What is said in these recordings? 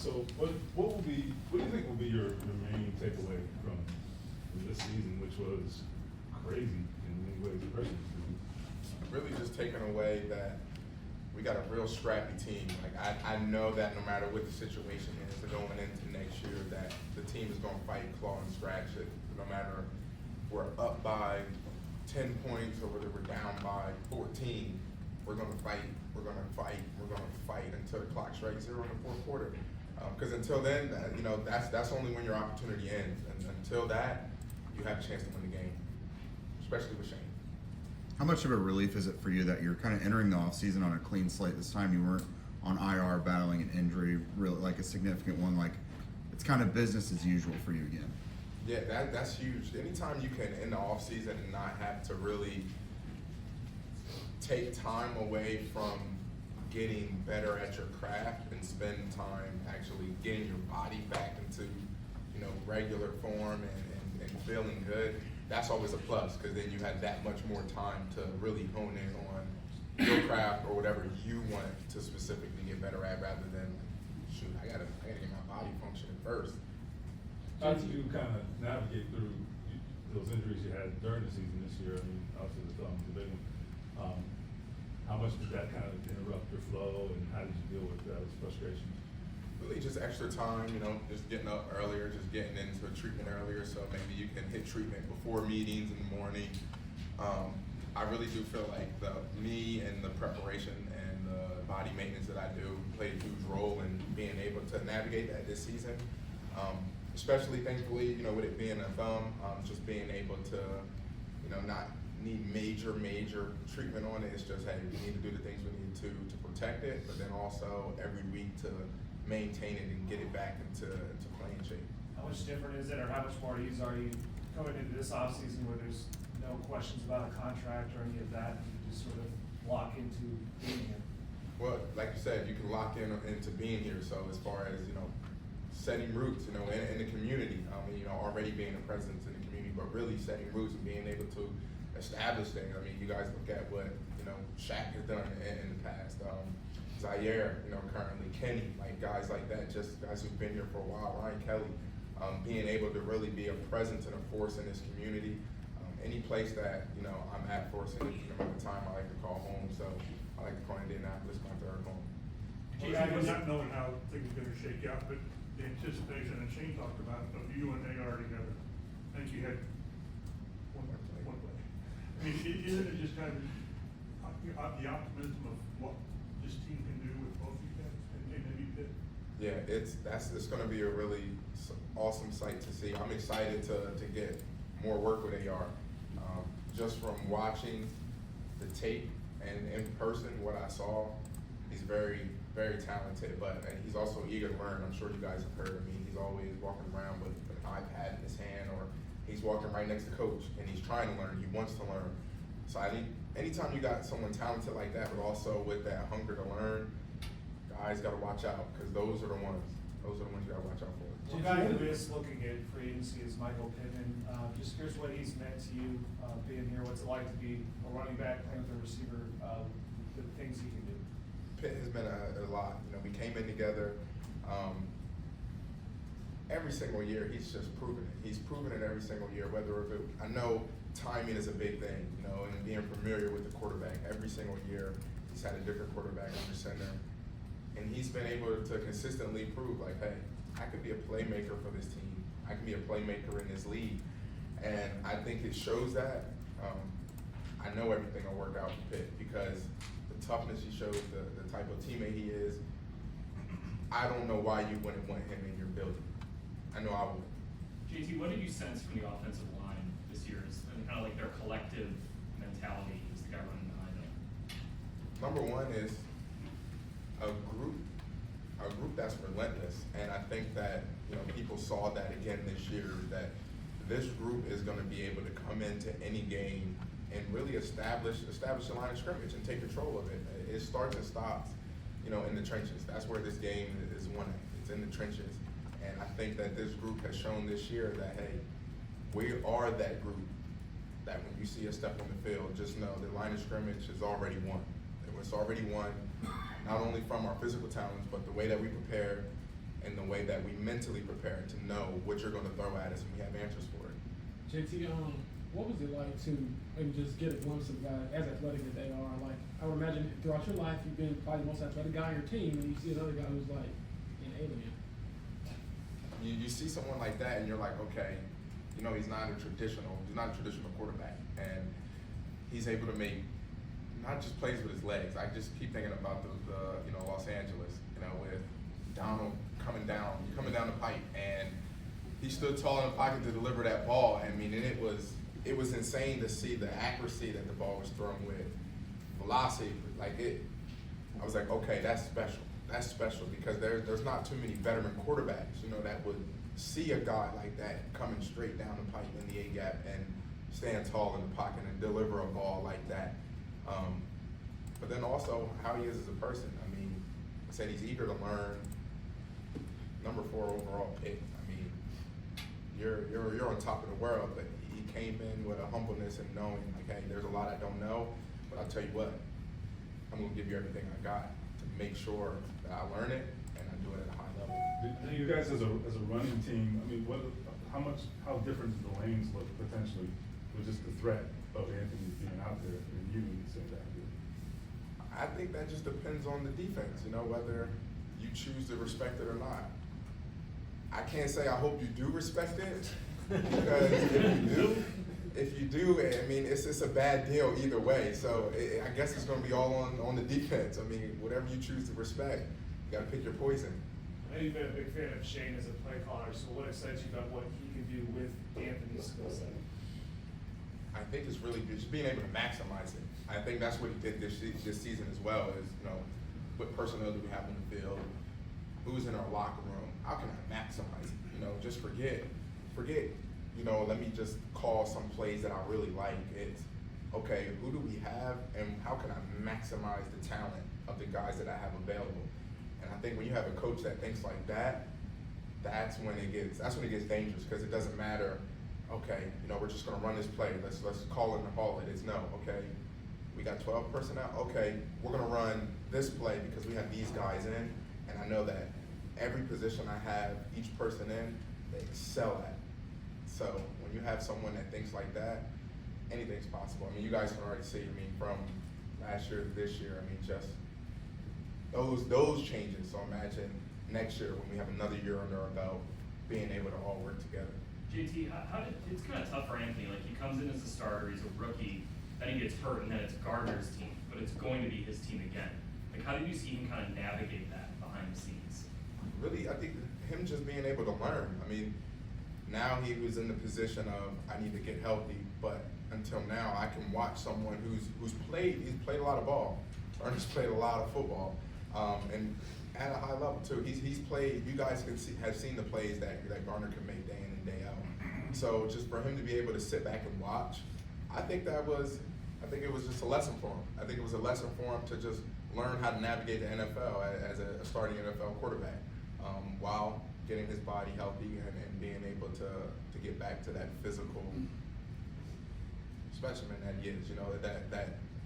So what do you think will be your main takeaway from this season, which was crazy in many ways personally? Really just taking away that we got a real scrappy team. Like I know that no matter what the situation is going into next year, that the team is going to fight, claw, and scratch it. No matter if we're up by 10 points or whether we're down by 14, we're going to fight. We're going to fight. We're going to fight until the clock strikes 0 in the fourth quarter. Because until then, that's only when your opportunity ends. And until that, you have a chance to win the game, especially with Shane. How much of a relief is it for you that you're kind of entering the offseason on a clean slate this time? You weren't on IR battling an injury, really like a significant one. Like it's kind of business as usual for you again. Yeah, that's huge. Anytime you can end the offseason and not have to really take time away from getting better at your craft and spend time actually getting your body back into, regular form and feeling good, that's always a plus, because then you have that much more time to really hone in on your craft or whatever you want to specifically get better at, rather than, shoot, I gotta get my body functioning first. How did you kind of navigate through those injuries you had during the season this year? I mean, obviously the thumb was a big one. How much did that kind of interrupt your flow, and how did you deal with those frustrations? Really just extra time, just getting up earlier, just getting into treatment earlier, so maybe you can hit treatment before meetings in the morning. I really do feel like me and the preparation and the body maintenance that I do played a huge role in being able to navigate that this season. Especially thankfully, with it being a thumb, just being able to, not need major treatment on it. It's just, hey, we need to do the things we need to protect it, but then also every week to maintain it and get it back into playing shape. How much different is it, or how much more ease are you coming into this offseason where there's no questions about a contract or any of that? You just sort of lock into being here. Well, like you said, you can lock into being here. So as far as, setting roots, in the community, already being a presence in the community, but really setting roots and being able to establish things. I mean, you guys look at what, Shaq has done in the past. Zaire, currently, Kenny, like guys like that, just guys who've been here for a while, Ryan Kelly, being able to really be a presence and a force in this community. Any place that, I'm at for a significant amount of time, I like to call home. So I like to call Indianapolis my third home. Not knowing how things are going to shake out, but the anticipation, and Shane talked about, of you and AR together. I think you had one play. I mean, isn't it just kind of the optimism of what this team can do with both of you guys and maybe Pitt? Yeah, it's going to be a really awesome sight to see. I'm excited to get more work with AR. Just from watching the tape and in person, what I saw, he's very, very talented, and he's also eager to learn. I'm sure you guys have heard. I mean, he's always walking around with an iPad in his hand, or he's walking right next to coach, and he's trying to learn. He wants to learn. So I think anytime you got someone talented like that, but also with that hunger to learn, guys got to watch out, because those are the ones you got to watch out for. One guy who is looking at free agency is Michael Pittman. Just curious what he's meant to you being here. What's it like to be a running back playing with a receiver? The things he can do. Pitt has been a lot. We came in together. Every single year, he's just proven it. He's proven it every single year. I know timing is a big thing, and being familiar with the quarterback. Every single year, he's had a different quarterback under center, and he's been able to consistently prove, like, hey, I could be a playmaker for this team. I can be a playmaker in this league, and I think it shows that. I know everything will work out for Pitt, because the toughness he shows, the type of teammate he is. I don't know why you wouldn't want him in your building. I know I would. JT, what did you sense from the offensive line this year? And kind of like their collective mentality as the guy running behind them? Number one is a group that's relentless, and I think that people saw that again this year, that this group is going to be able to come into any game and really establish a line of scrimmage and take control of it. It starts and stops, in the trenches. That's where this game is won. It's in the trenches. And I think that this group has shown this year that, hey, we are that group that when you see a step on the field, just know the line of scrimmage is already won. It's already won, not only from our physical talents, but the way that we prepare in the way that we mentally prepare to know what you're going to throw at us and we have answers for it. JT, what was it like to maybe just get a glimpse of guys as athletic as they are? Like, I would imagine throughout your life, you've been probably the most athletic guy on your team, and you see another guy who's like an alien. You see someone like that and you're like, okay, you know, he's not a traditional quarterback, and he's able to make not just plays with his legs. I just keep thinking about the Los Angeles, with Donald coming down the pipe, and he stood tall in the pocket to deliver that ball. I mean, and it was insane to see the accuracy that the ball was thrown with, velocity, I was like, okay, that's special. That's special because there's not too many veteran quarterbacks, that would see a guy like that coming straight down the pipe in the A-gap and stand tall in the pocket and deliver a ball like that. But then also how he is as a person. I mean, I said he's eager to learn. Number 4 overall pick. I mean, you're on top of the world, but he came in with a humbleness and knowing, like, hey, there's a lot I don't know, but I'll tell you what, I'm gonna give you everything I got to make sure that I learn it and I do it at a high level. Do you guys as a running team, I mean, how different do the lanes look potentially with just the threat of Anthony being out there and you saying that? I think that just depends on the defense, whether you choose to respect it or not. I can't say I hope you do respect it, because if you do, I mean, it's a bad deal either way. So I guess it's going to be all on the defense. I mean, whatever you choose to respect, you got to pick your poison. I know you've been a big fan of Shane as a play caller, so what excites you about what he can do with Anthony's skill set? I think it's really just being able to maximize it. I think that's what he did this season as well, is, what personnel do we have in the field? Who's in our locker room? How can I maximize it? Just forget, let me just call some plays that I really like. It's, okay, who do we have and how can I maximize the talent of the guys that I have available? And I think when you have a coach that thinks like that, that's when it gets dangerous, because it doesn't matter, okay, we're just gonna run this play. Let's call it and haul it. It's no, okay, we got 12 personnel. Okay, we're gonna run this play because we have these guys in, and I know that every position I have each person in, they excel at. So when you have someone that thinks like that, anything's possible. I mean, you guys can already see, from last year to this year, just those changes. So imagine next year when we have another year under our belt, being able to all work together. JT, it's kind of tough for Anthony. Like, he comes in as a starter, he's a rookie, then he gets hurt, and then it's Gardner's team, but it's going to be his team again. Like, how did you see him kind of navigate that behind the scenes? Really, I think him just being able to learn. I mean, now he was in the position of, I need to get healthy, but until now, I can watch someone he's played a lot of ball. Ernest played a lot of football, and at a high level too. He's played. You guys have seen the plays that Garner can make day in and day out. So just for him to be able to sit back and watch, I think it was just a lesson for him. I think it was a lesson for him to just learn how to navigate the NFL as a starting NFL quarterback, while getting his body healthy and being able to get back to that physical specimen that he is.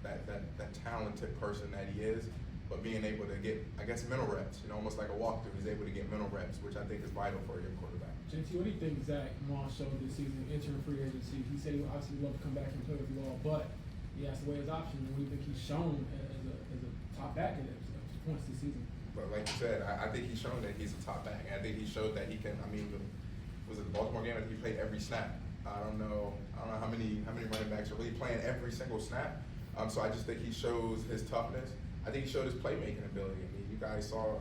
That talented person that he is. But being able to get, I guess, mental reps, almost like a walkthrough, he's able to get mental reps, which I think is vital for a young quarterback. JT, what do you think Zach Moss showed this season, entering free agency? He said he would obviously love to come back and play with you all, but he has to weigh his options. And what do you think he's shown as a top back at his points this season? But like you said, I think he's shown that he's a top back. And I think he showed that he can. Was it the Baltimore game? I think he played every snap. I don't know how many running backs are really playing every single snap. So I just think he shows his toughness. I think he showed his playmaking ability. I mean, you guys saw,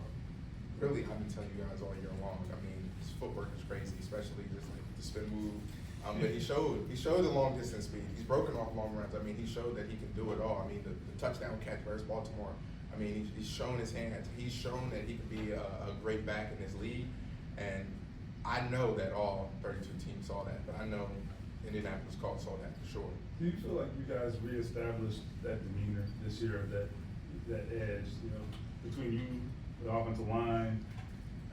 really, I've been telling you guys all year long. I mean, his footwork is crazy, especially just like the spin move. But he showed the long distance speed. He's broken off long runs. I mean, he showed that he can do it all. I mean, the touchdown catch versus Baltimore. I mean, he's shown his hands. He's shown that he can be a great back in this league. And I know that all 32 teams saw that, but I know Indianapolis Colts saw that for sure. Do you feel like you guys reestablished that demeanor this year, that edge, between you, the offensive line,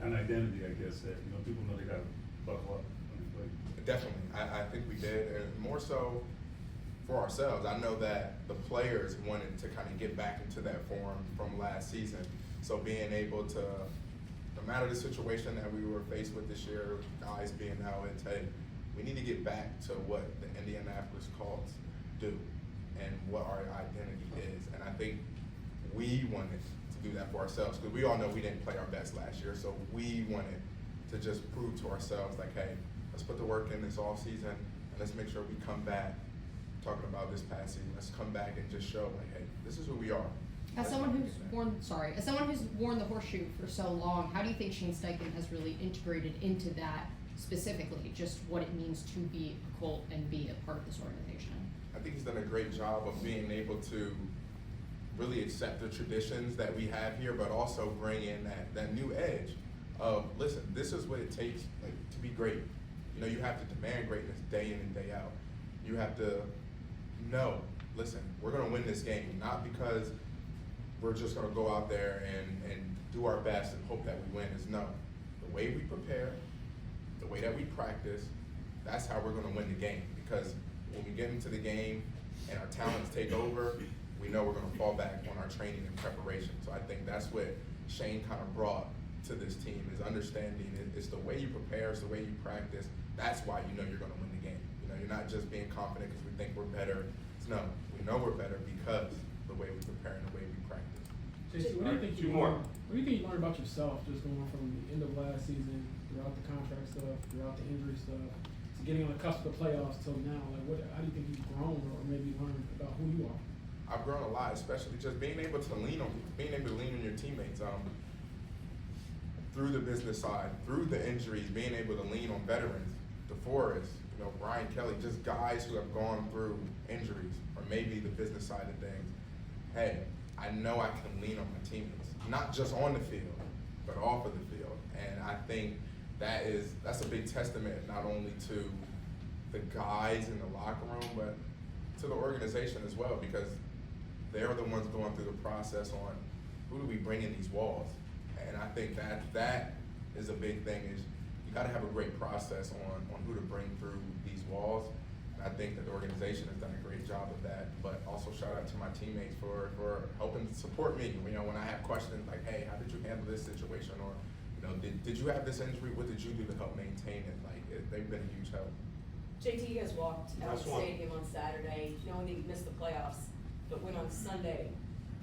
and identity, I guess, that, people know they got to buckle up when they play? Definitely. I think we did, and more so for ourselves. I know that the players wanted to kind of get back into that form from last season. So being able to, no no matter the situation that we were faced with this year, guys being out, it's, hey, we need to get back to what the Indianapolis Colts do and what our identity is. And I think we wanted to do that for ourselves, because we all know we didn't play our best last year. So we wanted to just prove to ourselves, like, hey, let's put the work in this off season and let's make sure we come back, talking about this past season, let's come back and just show, like, hey, this is who we are. As someone who's worn the horseshoe for so long, how do you think Shane Steichen has really integrated into that specifically, just what it means to be a Colt and be a part of this organization? I think he's done a great job of being able to really accept the traditions that we have here, but also bring in that new edge of, listen, this is what it takes, like, to be great. You know, you have to demand greatness day in and day out. You have to know, listen, we're gonna win this game, not because we're just gonna go out there and do our best and hope that we win. Is no, the way we prepare, the way that we practice, that's how we're gonna win the game. Because when we get into the game and our talents take over, we know we're gonna fall back on our training and preparation. So I think that's what Shane kind of brought to this team, is understanding it's the way you prepare, it's the way you practice. That's why you know you're gonna win the game. You know, you're not just being confident because we think we're better. It's no, we know we're better because the way we prepare and the way we practice. JC, what do you think Two more. What do you think you learned about yourself just going from the end of last season, throughout the contract stuff, throughout the injury stuff, to getting on the cusp of the playoffs till now? Like, how do you think you've grown or maybe learned about who you are? I've grown a lot, especially just being able to lean on your teammates. Through the business side, through the injuries, being able to lean on veterans, DeForest, you know, Brian Kelly, just guys who have gone through injuries, or maybe the business side of things. Hey, I know I can lean on my teammates, not just on the field, but off of the field. And I think that's a big testament not only to the guys in the locker room, but to the organization as well, because they're the ones going through the process on who do we bring in these walls. And I think that is a big thing, is you gotta have a great process on who to bring through these walls. And I think that the organization has done a great job of that. But also shout out to my teammates for helping support me. You know, when I have questions like, hey, how did you handle this situation? Or, you know, did you have this injury? What did you do to help maintain it? Like, they've been a huge help. JT, you guys walked out of the Last one. stadium on Saturday knowing that you missed the playoffs, but when on Sunday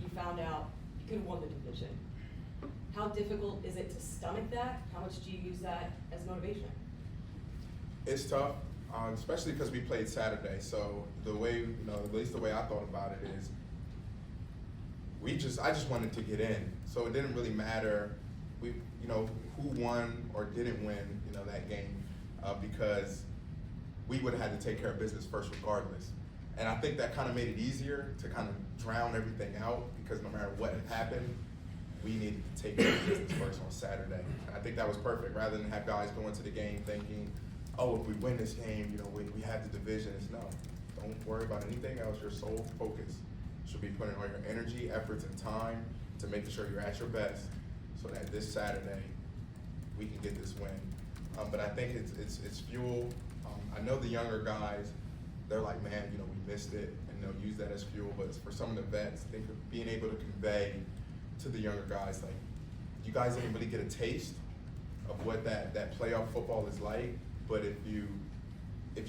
you found out you could have won the division. How difficult is it to stomach that? How much do you use that as motivation? It's tough, especially because we played Saturday. So the way, you know, at least the way I thought about it is, I just wanted to get in. So it didn't really matter, you know, who won or didn't win, you know, that game, because we would have had to take care of business first regardless. And I think that kind of made it easier to kind of drown everything out, because no matter what had happened, we needed to take care of business first on Saturday. And I think that was perfect, rather than have guys go into the game thinking, oh, if we win this game, you know, we have the division. It's no, don't worry about anything else. Your sole focus should be putting all your energy, efforts, and time to making sure you're at your best, so that this Saturday we can get this win. But I think it's fuel. I know the younger guys, they're like, man, you know, we missed it, and they'll use that as fuel. But for some of the vets, I think of being able to convey to the younger guys, like, you guys didn't really get a taste of what that playoff football is like. But if you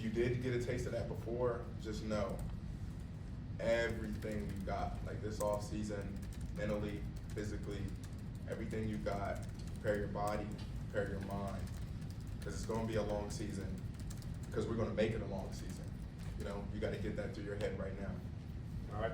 did get a taste of that before, just know everything you got, like this off season, mentally, physically, everything you got to prepare your body, prepare your mind, because it's going to be a long season, because we're going to make it a long season. You know, you got to get that through your head right now.